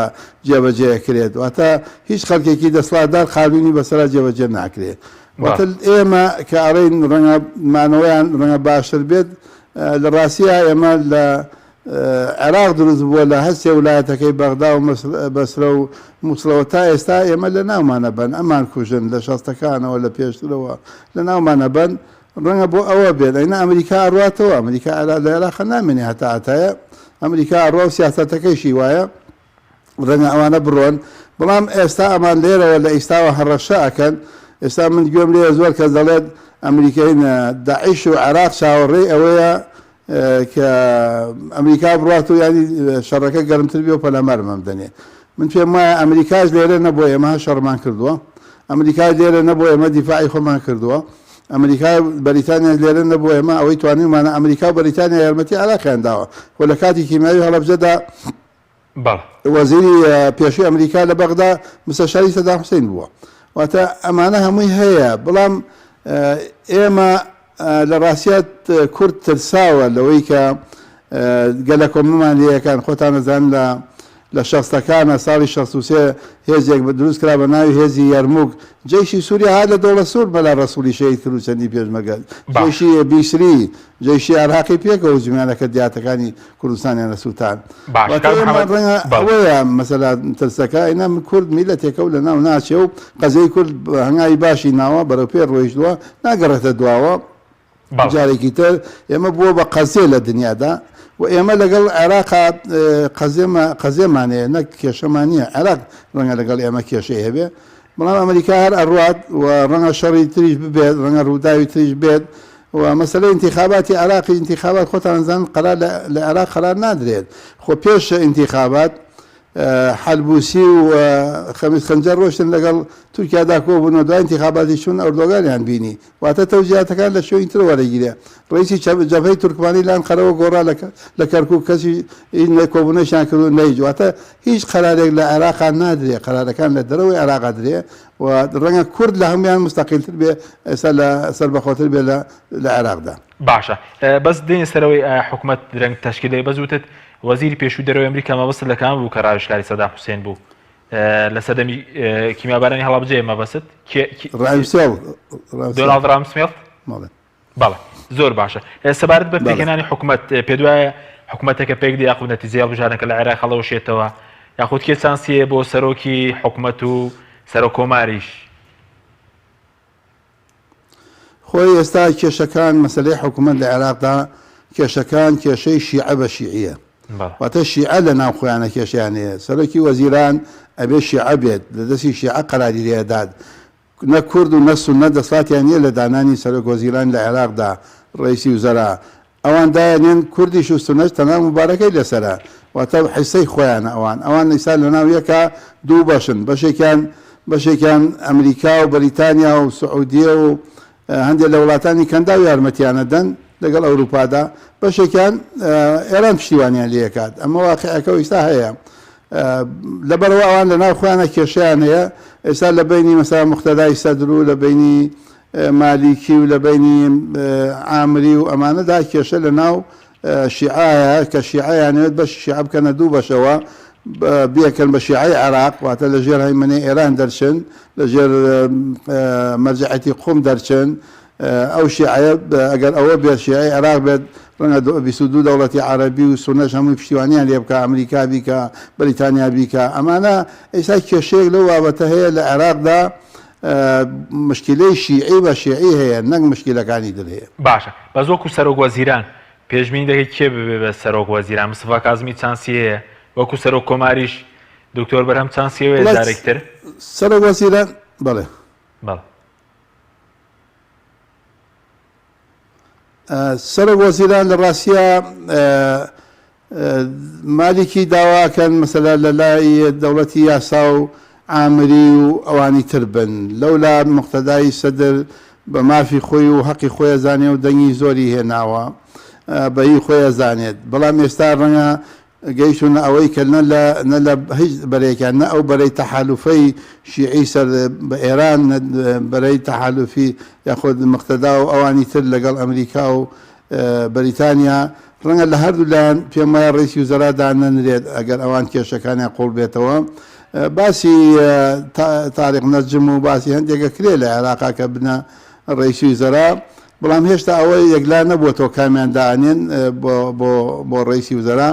جێبەجێکرێت واتە هیچ خەڵکێکی دەسڵاتدار قانونی بەسەرا جێبەجێ ناکرێت واتە ئێمە کە ئەڕێن ڕەنگە مانەوەیان ڕەنگە باشتر بێت لە ڕاستیە ئێمە لە عێراق دروست بووە لە هەستێ وڵایەتەکەی بەغدا و بەسرە و مووسڵەوە تا ئێستا ئێمە لە ناومانە بن ئەمان کوژن لە شەستەکانەوە لە پێشترەوە لە ناومانە بن ڕەنگە بۆ ئەوە بێت ئەینا ئەمریکا ئەڕاتەوە ئەمریکا لە عێراق نامێنێ هەتاهەتایە ئەمریکا ئەڕوا و سیاسەتەکەیشی وایە ڕەنگە ئەوانە بڕۆن بەڵام ئێستا ئەمان لێرەوە لە ئیستاوە هەڕەشە ئەکەن ئێستا من گوێم لێ زۆر کەس دەڵێت ئەمریکای داعیش و عێراق چاوەڕێی ئەوەیە کە ئەمریکا بڕات و ینی شەڕەکە گەرمتر بێ و پەلەمەر مەمدەنێ من پێم وایە ئەمریکاش لێرە نەبووە ئێمە شەڕمان کردووە ئەمریکا لێرە نەبووە ئێمە دیفاعی خۆمان کردووە ئەمریکا بەریتانیا لێرە نەبووە ئێمە ئەوەی توانیمانە ئەمریکا و بەریتانیا یارمەتی عێراقیان داوە خۆ لە کاتی کیمیاوی هەڵەبجەدا وەزیری پێشووی ئەمریکا لە بەغدا مستەشاری سەدام حوسێن بووە واتە ئەمانە هەمووی هەیە بەڵام ئێمە لە ڕاستیات کورد ترساوە لەوەی کە گەلە کۆمەڵمان لەکان خۆتان نەزان لە شەستەکانە ساڵی 63 هێزێک بە دروست کرا بە ناوی هێزی یارموک جێشی سووریا هات لە دەوڵە سوور بەلا ڕەسوولی شەهید کرد و چەندی پێشمەرگە جێشی بیسری جێشی عێراقی پێکەوە زمانەکە دیاتەکانی کوردستانیان لە سووتان ئەوەیە مەسەلا ترسەکە ئەینا من کورد میلەتێکە و لە ناو ناچێ و قەزەی کورد هەنگاوی باشی ناوە بەرەو پێ ڕۆیشتووە ناگەڕێتە دواوە جارێکی تر ئێمە بووە بە قەزێ لە دنیادا و ئێمە لەگەڵ عێراقا قەزێمانەیە نەک کێشەمان نییە عێراق ڕەنگە لەگەڵ ئێمە کێشەی هەبێ بەڵام ئەمریکا هەر ئەڕات و ڕەنگە شەڕی تریش ببێت ڕەنگە ڕووداوی تریش بێت و مەسەلەی انتخاباتی عێراقی انتخابات خۆتان زان قەرار لە عێراق قەرار نادرێت خۆ پێش انتخابات حەلبوسی و خەمیس خەنجەر ڕۆشتن لەگەڵ تورکیادا کۆبوون و دوای انتخاباتی چوون ئەردۆگانیان بینی واتە تەوجیهاتەکان لە شوێنی تر وەرەگیرێ ڕئیسی جەبهەی تورکمانی لان قەرەوە گۆڕا لە کەرکووک کەسی کۆبوونەشیان کردو نەیج واتە هیچ قەرارێک لە عێراقا نادرێ قەرارەکان لە دەرەوەی عێراقا درێ و ڕەنگە کورد لە هەمویان مستەقیلتر بێ ئێستا لە سەربەخۆتر بێ لە عێراقدا. باشە بەس دێنە سەرەوەی حکوومەت درەنگ تەشکیلەی بەزوتت وەزیری پێشووی دەرەوەی ئەمریکا مەبەست لە کام بوو کە ڕاوێژکاری سەدام حوسێن بوو لە سەردەمی کیمیابارانی هەڵەبجەیە مەبەست دۆناڵد ڕامسفێلد بەڵێ زۆر باشە سەبارەت بە بەڵێ. پێکەنانی حکوومەت پێ دوایە حکوومەتەکە پێک دی یاخود نەتیجەی هەڵبژارنەکە لە عێراق هەڵەوەشێتەوە یاخود کێ چانسیە بۆ سەرۆکی حکوومەت و سەرۆک کۆماریش خۆی ئێستا کێشەکان مەسلەی حکوومەت لە عێراقدا کێشەکان کێشەی شیعە بە شیعیە واتە شیعە لە ناو خۆیانە کێشیانەیە سەرۆکی وەزیران ئەبێ شیعە بێت لە دەستی شیعە قەراری لێداد نە کورد و نە سوننە دەسڵاتیان نیە لە دانانی سەرۆک وەزیران لە عێراقدا ڕئیسی وزەرا ئەوان دایانێن کوردیش و سونەش تەنها مبارەکەی لەسەرە واتە حیسەی خۆیانە ئەوان ئیسا لە ناو یەکە دوو بەشن بەشێکیان ئەمریکا و بەریتانیا و سعودیە و هەندێک لە وڵاتانی کەندا و یارمەتیانە دەن لەگەڵ ئەوروپادا بەشێکیان ئێران پشتیوانیان لێکات ئەمە واقعەکە و ئیستا هەیە لەبەرەوە ئەوان لە ناو خۆیانە کێشیان هەیە ئێستا لە بینی مەسا مختەدای سەدر و لە بینی مالیکی و لە بینی عامری و ئەمانەدا کێشە لە ناو شیعایە کە شیعیانوێت بەش شیع بکەنە دوو بەشەوە بیەکەن بە شیعی عێراق واتە لە ژێر هەیمنەی ئێران دەرچن لە ژێر مەرجعەتی قوم دەرچن ئەو شیعە ئەگەر ئەوە بێت شیعی عێراق بێت ڕەنگە 22 دەوڵەتی عەرەبی و سونەش هەمووی پشتیوانیان لێ بکە ئەمریکا بیکە بەریتانیا بیکە ئەمانە ئێستا کێشەیەک لەو بابەتە هەیە لە عێراقدا مشکلەی شیعی بە شیعی هەیە نەک مشکلەکانی دڵ هەیە باشە بە زۆکو سەرۆک وەزیران پێشبینی دەکەیت کێ ببێ بە سەرۆک وەزیران مستەفا کازمی چانسی هەیە وەکو سەرۆک کۆماریش دکتۆر بەرهەم چانسیەوەیە جارێکتر سەرۆک وەزیران بەڵێ بەڵێ سەرۆک وەزیران لە ڕاستیە مالێکی داواکەن مەسەلا لە لای دەوڵەتی یاسا و عامری و ئەوانی تر بن لەولا مقتەدای سەدر بە مافی خۆی و حەقی خۆی زانێ و دەنگی زۆری هێناوە بەهی خۆی زانێت بەڵام ئێستا ڕەنگە گەیشتونە ئەوەی کە نە لە هیچ بەرێکیان نە ئەو بەرەی تەحالوفەی شیعی سەر بە ئێران بەرەی تەحالوفی یاخود مقتەدا و ئەوانی تر لەگەڵ ئەمریکا و بەریتانیا ڕەنگە لە هەردوو لایەن پێم وایە ڕئیسی وزەرادا نەنرێت ئەگەر ئەوان کێشەکانیان قوڵ بێتەوە باسی تاریق نەجم و باسی هەندێکە کرێ لە عێراقا کە بنە ڕئیسی وزەرا بەڵام هێشتا ئەوەی یەکلا نەبووەوە کامیان داهێن بۆ ڕئیسی وزەرا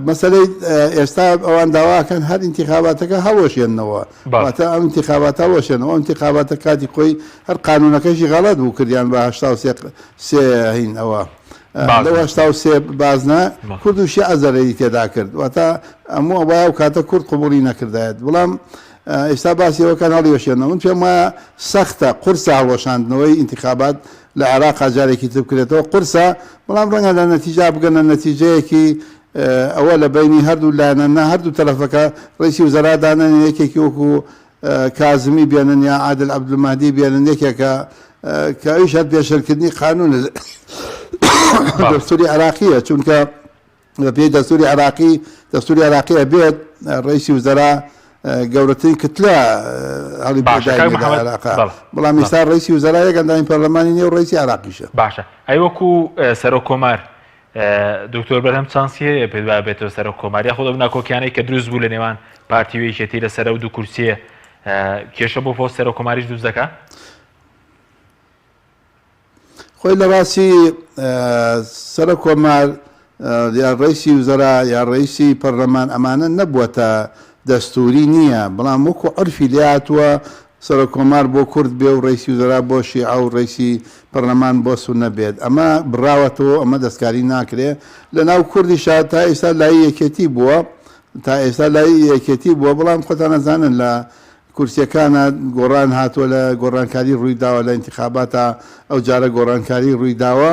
مەسەلەی ئێستا ئەوان داواکەن هەر ئینتیخاباتەکە هەڵۆشێنەوە واتە ئەم ئینتیخاباتە هەڵۆشێنەوە ئەم ئینتیخاباتە کاتی خۆی هەر قانونەکەشی غەڵەت بوو کردیان بە 83 هین ئەوە لەوە 83 بازنە کورد و شیعە زەرەری تێدا کرد واتە ئەموو ئەوە و کاتە کورد قبوڵی نەکردایەت بەڵام ئێستا باسیەوەکان هەڵیۆشێنەوە من پێم وایە سەختە قورسە هەڵۆشاندنەوەی ئینتیخابات لە عێراق جارێکی تر بکرێتەوە قورسە بەڵام ڕەنگە لە نەتیجا بگەنە نەتیجەیەکی ئەوە لە بینی هەردوو لایەنە نە هەردوو تەرەفەکە ڕئیسی وزەرادانن یەکێکی وەکو کازمی بێنن یا عادل عەبدولمەهدی بێنن یەکێکە کە ئەویش هەر پێشەرکردنی قانونە دەستوری عێراقیە چونکە پێی دەستوری عێراقیە بێت ڕئیسی وزەرا گەورەترین کتلە هەڵی بەدایە عێراقا بەڵام ئێستا ڕئیسی وزەرا یەک ئەندامی پەرلەمانی نییە و ڕئیسی عێراقیشە باشە ئەی وەکو سەرۆک کۆمار دکتۆر بەرهەم چانسی هەیە پێ بێتەوە سەرۆک کۆماری خۆ ناکۆکیانەی کە دروست بوو لە نێوان پارتی و یەکێتی لەسەر و دوو کورسیە کێشە بۆ پۆست سەرۆک کۆماریش دروست دەکات خۆی لە باسی سەرۆک کۆمار یا ڕئیسی وزەرا یا ڕئیسی پەرلەمان ئەمانە نەبووەتە دەستوری نییە بەڵام وەکو عرفی لێهاتووە سەرۆک کۆمار بۆ کورد بێ و ڕئیسی وزەرا بۆ شیعە و ڕئیسی پەرلەمان بۆ سوننە بێت ئەمە بڕاوەتەوە ئەمە دەستکاری ناکرێ لە ناو کوردیشا تا ئێستا لای یەکێتی بووە بەڵام خۆتان نەزانن لە کورسیەکانە گۆڕان هاتووە لە گۆڕانکاری ڕووی داوە لە ئینتیخاباتە ئەو جارە گۆڕانکاری ڕووی داوە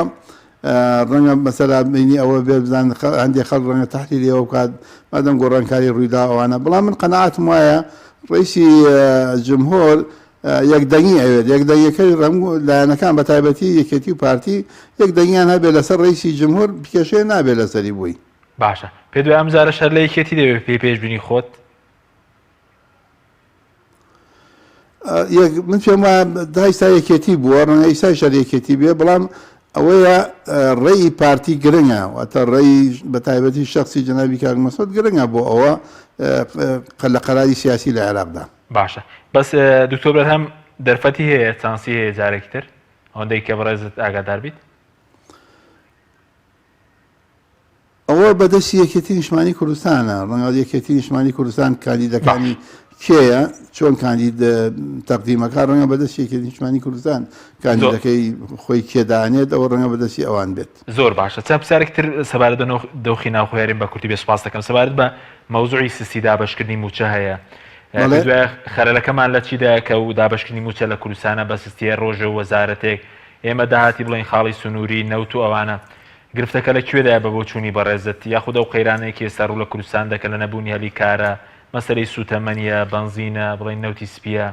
ڕەنگە مەسەلا بینی ئەوە بێ بزان هەندێک خەڵک ڕەنگە تەحلیلەوە بکات مادەم گۆڕانکاری ڕوویدا ئەوانە بەڵام من قەناعەتم وایە ڕئیسی جمهۆر یەکدەنگی ئەوێت یەکدەنگیەکەی لایەنەکان بە تایبەتی یەکێتی و پارتی یەکدەنگیان هەبێت لەسەر ڕئیسی جمهۆر کێشەیە نابێت لەسەری بووی باشە پێ دوای ئەم جارە شەر لە یەکێتی دەوێت پێی پێشبینی خۆت من پێم وایە دایستا یەکێتی بووە ڕەنگە ئیسای شەر یەکێتی بێ بەڵام ئەوەیە ڕێی پارتی گرنگە واتە ڕێی بە تایبەتی شخصی جەنابی کاک مەسعود گرنگە بۆ ئەوە لە قەراری سیاسی لە عێراقدا باشە بەس دکتۆر بەرهەم دەرفەتی هەیە چانسی هەیە جارێکی تر ئەوەندەی کە بەڕێزت ئاگادار بیت ئەوە بەدەستی یەکێتی نیشتمانی کوردستانە ڕەنگە یەکێتی نیشتمانی کوردستان کاندیدەکانی کێیە چۆن کاندید تەقدیمەکە ڕەنگە بەدەستی یەکێتی نیشتمانی کوردستان کاندیدەکەی خۆی کێدانێت ئەوە ڕەنگە بەدەستی ئەوان بێت زۆر باشە چا پرسیارێکتر سەبارەت بە دۆخی ناوخۆیاریین بە کورتی بێسپاس دەکەم سەبارەت بە مەوزوعی سیسی دابەشکردنی موچە هەیە دوای خەرەلەکەمان لە چیدایە کە و دابەشکردنی موچە لە کوردستانە بە سستیە ڕۆژە و وەزارەتێک ئێمە داهاتی بڵین خاڵی سنووری نەوت و ئەوانە گرفتەکە لە کوێدایە بە بۆ چوونی بەڕێزت یاخودە و قەیرانەیەکی ئێستا ڕوو لە کوردستان دەکە لە نەبوونی هەلی کارە مەسەلەی سوتەمەنیە بەنزینە بڵین نەوتی سپیە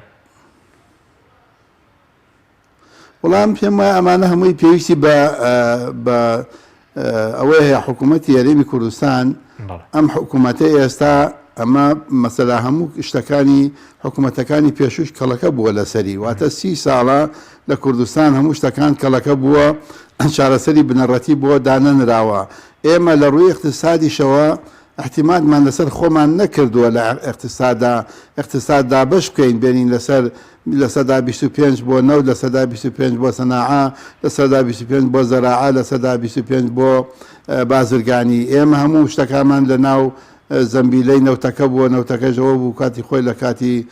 وەڵام پێم وایە ئەمانە هەمووی پێویستی بە ئەوەی هەیە حکوومەتی هەرێمی کوردستان ئەم حکوومەتە ئێستا ئەمە مەسەلا هەموو شتەکانی حکوومەتەکانی پێشوش کەڵەکە بووە لەسەری واتە 30 ساڵە لە کوردستان هەموو شتەکان کەڵەکە بووە چارەسەری بنەڕەتی بۆ دانەنراوە ئێمە لە ڕووی اقتصادیشەوە احتیمادمان لەسەر خۆمان نەکردووە لە اقتصاددا بەش بکەین بێنین لە سەدا 25 بۆ نەوت لە سەدا 25 بۆ سەناعە لە سەدا 25 بۆ زەراعە لە سەدا 25 بۆ بازرگانی ئێمە هەموو شتەکانمان لە ناو زەمبیلەی نەوتەکە بووە نەوتەکەشەوە بوو کاتی خۆی لە کاتی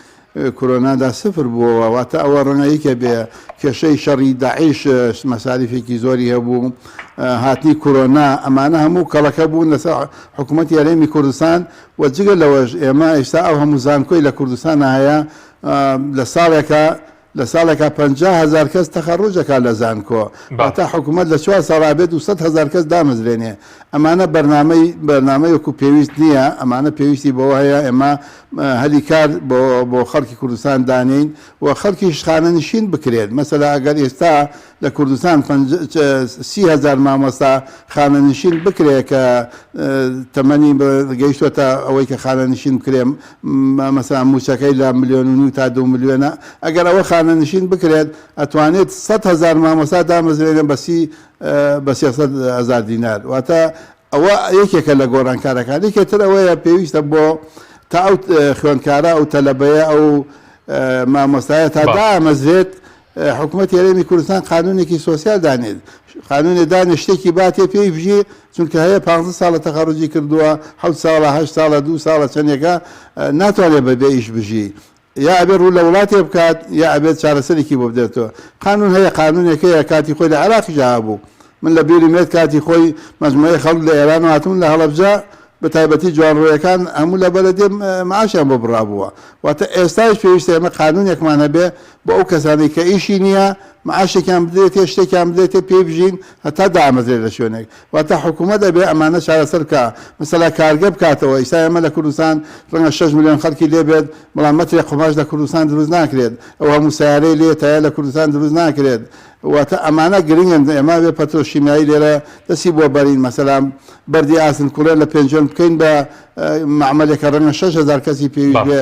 کۆرۆنادا سفر بووەوە واتە ئەوە ڕەنگەیەکە بێ کێشەی شەڕی داعیش مەساریفێکی زۆری هەبوو هاتنی کۆرۆنا ئەمانە هەموو کەڵەکە بوون لەسەر حکوومەتی هەرێمی کوردستان و جگە لەوەش ئێمە ئێستا ئەو هەموو زانکۆی لە کوردستان هەیە لە ساڵێکە 50,000 کەس تەخەڕوجەکە لە زانکۆ تا حکوومەت لە 4 ساڵا بێت و 100,000 کەس دامەزرێنێ ئەمانە بەرنامەیەک و پێویست نییە ئەمانە پێویستی بەوە هەیە ئێمە هەلی کار بۆ خەڵکی کوردستان دانین و خەڵکیش خانە نشین بکرێت مەسەلا ئەگەر ئێستا لە کوردستان 30,000 مامۆستا خانە نشین بکرێت کە تەمەنی گەیشتوەتە ئەوەی کە خانە نشین بکرێ مەسەلا موچەکەی لە 1.5 ملیۆن تا 2 ملیۆنە ئەگەر ئەوە خانە نشین بکرێت ئەتوانێت 100,000 مامۆستا دامەزرێنن بە 300,000 دینار واتە ئەوە یەکێکە لە گۆڕانکارەکان یەکێتر ئەوەیە پێویستە بۆ تا ئەو خوێندکارە ئەو تەلەبەیە ئەو مامۆستایە تا دامەزرێت حکوومەتی هەرێمی کوردستان قانونێکی سۆسیال دانێت قانونێ دانێ شتێکی باتێ پێی بژی چونکە هەیە 15 ساڵە تەخەڕوجی کردووە 7 ساڵە 8 ساڵە 2 ساڵە چەندێکە ناتوانێت بەبێ ئیش بژی یا ئەبێت ڕوو لە وڵاتێ بکات یا ئەبێت چارەسەرێکی بۆ بدێتەوە قانون هەیە قانونێکەیە کاتی خۆی لە عێراقیشا هەبوو من لە بیری مێت کاتی خۆی مەجموعەی خەڵک لە ئێران و هاتوون لە هەڵەبجە بە تایبەتی جوانڕۆیەکان هەموو لە بەلەدێ معاشیان بۆ بڕابووە واتە ئێستاش پێویستە ئێمە قانونێکمان هەبێ بۆ ئەو کەسانی کە ئیشی نییە معاشێکیان بدرێتێ شتێکیان بدرێتێ پێی بژین هەتا دامەزرێت لە شوێنێک واتە حکوومەت دەبێ ئەمانە چارەسەر بکە مەسەلا کارگە بکاتەوە ئێستا ئێمە لە کوردستان ڕەنگە 6 ملیۆن خەڵکی لێبێت بەڵام مەترێک قوماش لە کوردستان دروست ناکرێت ئەو هەموو سیارەی لێتایە لە کوردستان دروست ناکرێت واتە ئەمانە گرنگن ئێمە بێ پەترۆشیمیایی لێرە دەستی بۆ بەرین مەسەلا بەردی ئاسن کوڵێ لە پێنجۆن بکەین بە معمەلێکە ڕەنگە 6,000 کەسی پێویست بێ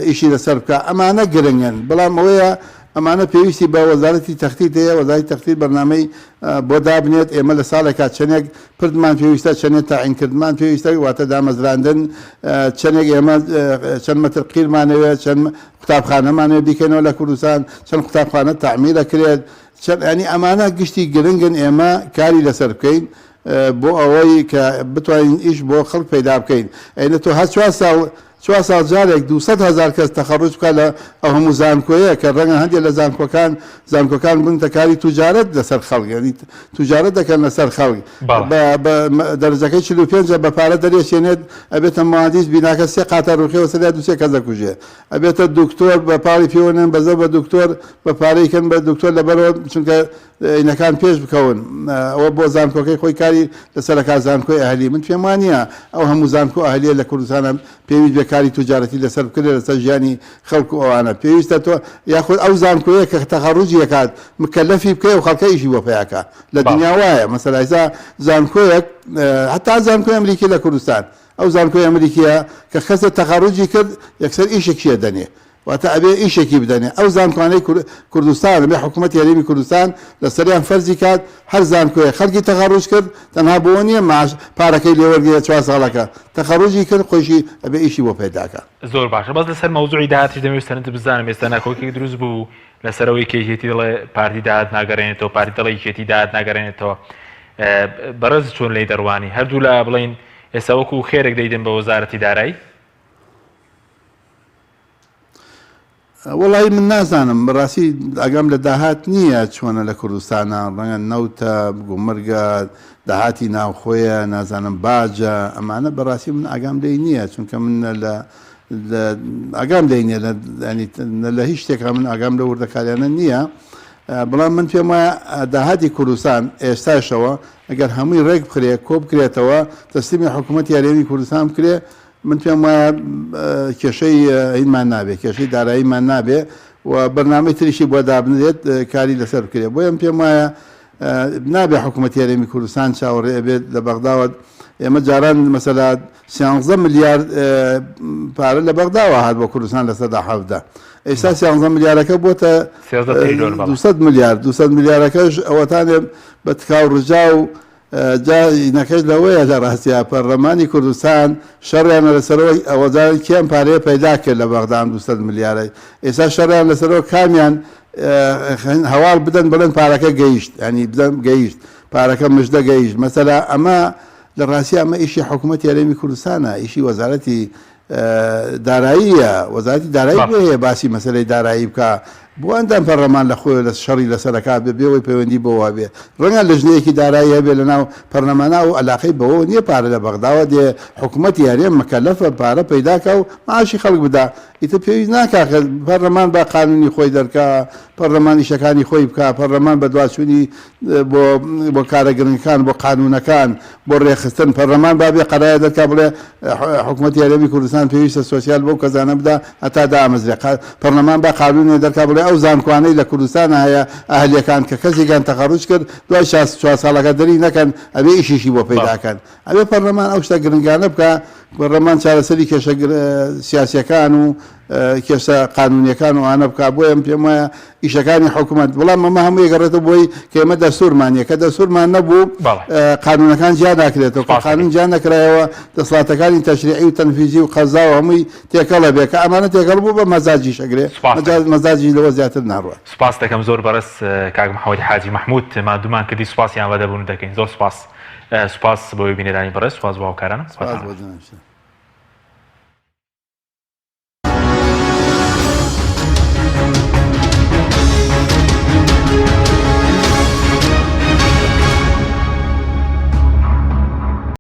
ئیشی لەسەر بکە ئەمانە گرنگن بەڵام ئەوەیە ئەمانە پێویستی بە وەزارەتی تەختیت هەیە وەزارەتی تەختیت بەرنامەی بۆ دابنێت ئێمە لە ساڵێکات چەندێک پردمان پێویستە چەندێک تاعینکردمان پێویستە واتە دامەزراندن چەندێک ئێمە چەند مەتر قیرمانەوێت چەند قوتابخانەمانەوێت بیکەنەوە لە کوردستان چەند قوتابخانە تعمیرەکرێت چەند ئەمانە گشتی گرنگن ئێمە کاری لەسەر بکەین بۆ ئەوەی کە بتوانین ئیش بۆ خەڵک پەیدا بکەین ئەینە تۆ هەر 4 ساڵ جارێک 200,000 کەس تەخەڕوج بکە لە ئەو هەموو زانکۆیە کە ڕەنگە هەندێک لە زانکۆکان بنتە کاری توجارەت لەسەر خەڵک یعنی توجارەت دەکەن لەسەر خەڵک دەرەجەکەی 45 بە پارە دەرێشێنێت ئەبێتە مهندس بیناکە 3 قاتە ڕوخێەوە سەریا 2 کەس دەکوژێ ئەبێتە دکتۆر بە پاڵی پێوەنن بەزە بە دکتۆر بە پارەیکەن بە دکتۆر لەبەرەوە چونکە ئینەکان پێش بکەون ئەوە بۆ زانکۆکەی خۆی کاری لەسەرەکە زانکۆی ئەهلی من پێم وانە ئەو هەموو زانکۆ ئەهلیە لە کوردستانە پێویست بێکاری توجارەتی لەسەر بکرێت لەسەر ژیانی خەڵک و ئەوانە پێویستە تۆ یاخود ئەو زانکۆیە کە تەخەڕوجی یەکات مکەلەفی بکەی و خەڵکە ئیشی بۆ پێیاکە لە دنیا وایە مەسەلا ئێستا زانکۆیەک هەتا زانکۆی ئەمریکی لە کوردستان ئەو زانکۆی ئەمریکیە کە خەسە تەخەڕوجی کرد یەکسەر ئیشێکیە دەنێ واتە ئەبێ ئیشێکی بدەنێ ئەو زانکۆانەی کوردستان بێ حکوومەتی هەرێمی کوردستان لەسەریان فەرزی کات هەر زانکۆیە خەڵکی تەخەڕوج کرد تەنها بۆ نییە ماش پارەکەی لێوەرگێ 4 ساڵەکە تەخەڕوجی کرد خۆشی ئەبێ ئیشی بۆ پێداکە زۆر باشە بەس لەسەر مەوزوعی داهاتیش دەمەوێت بزانم ئێستا ناکۆکێک دروست بوو لەسەرەوەی کێژێتی دەڵێ پارتی داهات ناگەڕێنێتەوە پارتی دەڵێ یەکێتی داهات ناگەڕێنێتەوە بەڕێز چۆن لی دەڕوانی هەردوو لە بڵین ئێستا وەکو خێرێک دەیدن بە وەزارەتی دارایی وڵی من نازانم بەڕاستی ئەگەم لە داهات نییە چۆنە لە کوردستانە ڕەنگە نەوتە گومەرگە داهاتی ناوخۆیە نازانم باجە ئەمانە بەڕاستی من ئاگام لێی نییە چونکە من ئاگام لێ نیە لە هیچ شتێکە من ئاگام لە وردەکاریانە نییە بەڵام من پێم وایە داهاتی کوردستان ئێستاشەوە ئەگەر هەمووی ڕێک بخرێ کۆ بکرێتەوە تەسلیمی حکوومەتی یاریێمی کوردستان بکرێ من پێم وایە کێشەی هینمان نابێ کێشەی داراییمان نابێ و بەرنامەی تریشی بۆ دابنێت کاری لەسەر بکرێ بۆیە پێم وایە نابێ حکوومەتی یاریێمی کوردستان چاوەڕێ بێت لە بەغداوە ئێمە جاران مەسەلا 11 ملیارد پارە لە بەغداوە هات بۆ کوردستان لە سەدا حەوتدا ئێستا 11 ملیارەکە بۆتە 200 میلیارد 200 میلیارەکەش ئەوەتانێ بە تکاو ڕجا و جاینەکەش لەوەیە لە ڕاستیا پەرلەمانی کوردستان شەڕیانە لەسەرەوەی ئەوەجار کێم پارەیە پەیدا کرد لە بەغدان 200 میلیارە ئێستا شەڕیان لەسەرەوە کامیان هەواڵ بدەن بڵێن پارەکە گەیشت ینی بدەن گەیشت پارەکە مژدە گەیشت مەسەلا ئەمە لە ڕاستی ئەمە ئیشی حکوومەتی یاریێمی کوردستانە ئیشی وەزارەتی داراییە وەزارەتی دارایی بۆیە باسی مەسەلەی دارایی بکە بۆ ئەندام پەرلەمان لە خۆی لە شەڕی لەسەرەکات بێەوەی پەیوەندی بەوە بێ ڕەنگە لە ژنەیەکی دارایی هەبێ لە ناو پەرلەمانە و علاقەی بەوە نییە پارە لە بەغداوە دێ حکوومەتی یاریە مەکەلەفە پارە پەیداکە و معاشی خەڵک بدا ئیتر پێویست ناکە پەرلەمان با قانونی خۆی دەرکا پەرلەمانی شەکانی خۆی بکە پەرلەمان بە دواتچوونی بۆ کارە گرنگەکان بۆ قانونەکان بۆ ڕێخستن پەرلەمان بابێ قەرایە دەرکا بڵێ حکوومەتی یاریێمی کوردستان پێویستە سۆسیال بۆ کەزانە بدا هەتا دامەزرێ پەرلەمان با قانونی دەرکا بڵێ ئەو زانکوانەی لە کوردستان هەیە ئەهلیەکان کە کەسێکیان تەخەڕوج کرد دوای 4 ساڵەکە دەری نەکەن ئەبێ ئیشیشی بۆ پەیداکەن ئەبێ پەرلەمان ئەو شتە گرنگانە بکە پەرلەمان چارەسەری کێشە سیاسیەکان و کێشە قانونیەکان و ئانە بکە بۆیە پێم وایە ئیشەکانی حکوومەت بەڵام ئەمە هەموو یەگەڕێتە بۆی کە ئێمە دەستوورمانیە کە دەستوورمان نەبوو قانونەکان جیان ناکرێتەوە قانون جیان نەکرایەوە دەسڵاتەکانی تەشریعی و تەنفیزی و قەزا و هەمووی تێکەڵە بێ کە ئەمانە تێکەڵ بوو بە مەزاجی شەگرێ مەزاجی لەوە زیاتر ناڕوە سوپاس دەکەم زۆر بەڕێز کاک محەممەد حاجی مەحموود مادومان کردی سوپاسیان بەدەبوون دەکەین زۆر سوپاس بۆی بینێرانی بەڕێز سوپاس بۆ هاوکارانم